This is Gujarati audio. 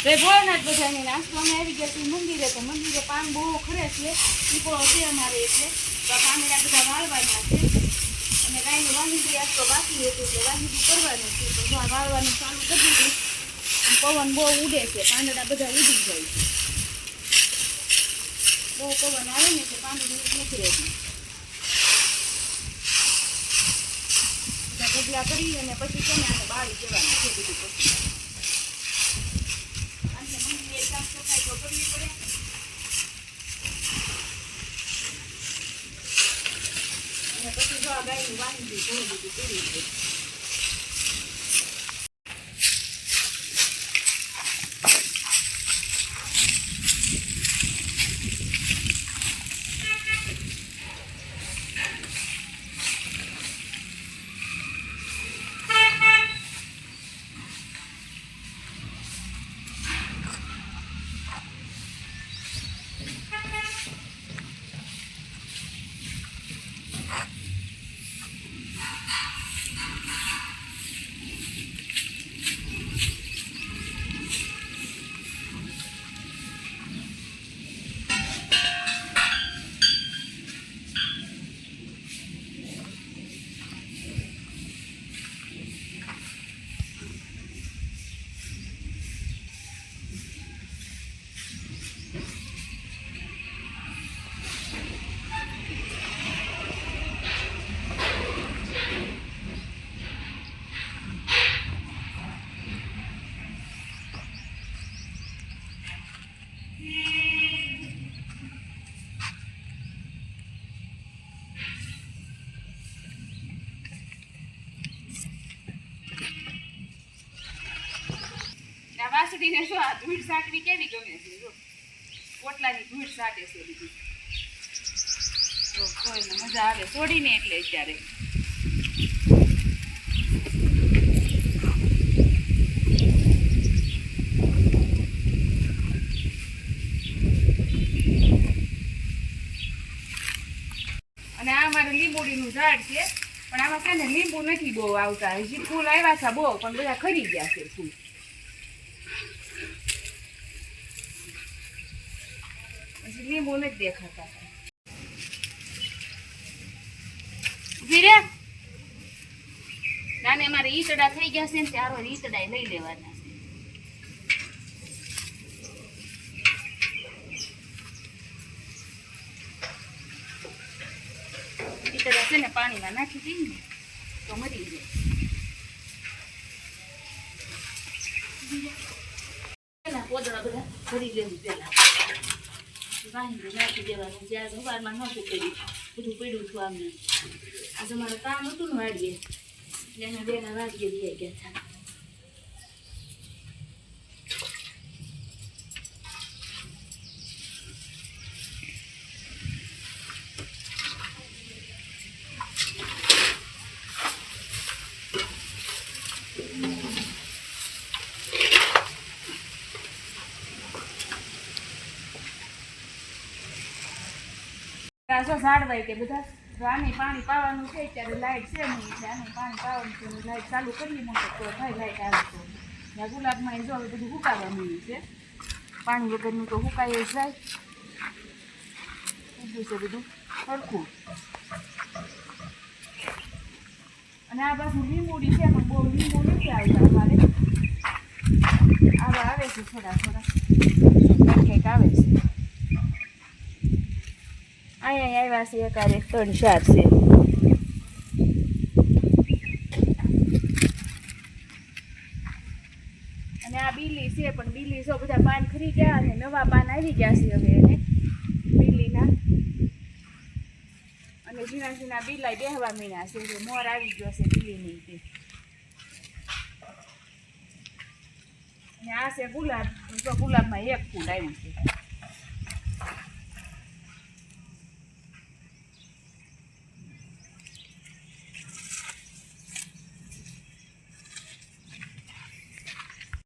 રે ભોળાનાથ બધાને નાસ્તો અમે આવી ગયા છીએ મંદિરે. તો મંદિરે પાન બહુ ખરે છે, પીપળો છે અમારે, એટલે તો પાંદડા બધા વાળવાના છે. અને ગાયનું વાહિંદી આજ તો બાકી હતું એટલે વાહિંદી કરવાનું છે. તો વાળવાનું ચાલુ કરી દીધું. પવન બહુ ઉડે છે, પાંદડા બધા ઉડી જાય છે. બહુ પવન આવે ને એટલે પાંદડું નથી રહેતું. ઢગલા કરી અને પછી છે ને આને બાળી જવાનું છે બધું. પછી અને મંદિરે સાફ સફાઈ તો કરવી પડે. અને પછી જો આ ગાયનું વાહિંદી ઘણું બધું કરવું પડે. વાસળીને શું આ ધૂળ સાટવી કેવી ગમે છે, જો પોટલાની ધૂળ સાટે છે બીજી. જો કોઈને મજા આવે છોડીને એટલે અત્યારે અને આ અમારે લીંબોડીનું ઝાડ છે, પણ આમાં છે ને લીંબુ નથી બહુ આવતા. હજી ફૂલ આવ્યા છે બહુ, પણ બધા ખરી ગયા છે ફૂલ. લીંબુ નથી દેખાતા. ધીરે નાને અમારે ઈતડા થઈ ગયા છે ને ત્યારો ઈતડા લઈ લેવાના છે. ઈતડા છે ને પાણીમાં નાખી દઈએ ને તો મરી જાય. પોદળા બધા ભરી લેવું પેલા વાહિંદી નાખી દેવાનું. જ્યાં સવારમાં નહોતું પડ્યું, બધું પડ્યું હતું આમને. આજે અમારે કામ હતું ને વાડીએ એટલે એના બેના વાડીએ લઈ ગયા હતા. ઝાડવાય કે બધા આને પાણી પાવાનું છે. ત્યારે લાઈટ છે નહીં એટલે આને પાણી પાવાનું છે. લાઈટ ચાલુ કરીએ ને તો થાય લાઈટ આવે તો. ગુલાબમાં એ જો હવે બધું સુકાવા મળ્યું છે. પાણી વગરનું તો સુકાય જ જાય. ઉગ્યું છે બધું સરખું. અને આ બાજુ લીંબોડી છે પણ બહુ લીંબુ નથી આવતા અમારે. આવા આવે છે થોડા થોડા કંઈક આવે છે. અહીંયા આવ્યા છે એકાદ 3-4 છે. અને આ બીલી છે, પણ બીલી જો બધા પાન ખરી ગયા અને નવા પાન આવી ગયા છે હવે એને બીલીના. અને ઝીણા ઝીણા બીલાય બેહવા મીના છે. મોર આવી ગયો છે બીલીની. અને આ છે ગુલાબ. તો ગુલાબમાં એક ફૂલ આવ્યું છે.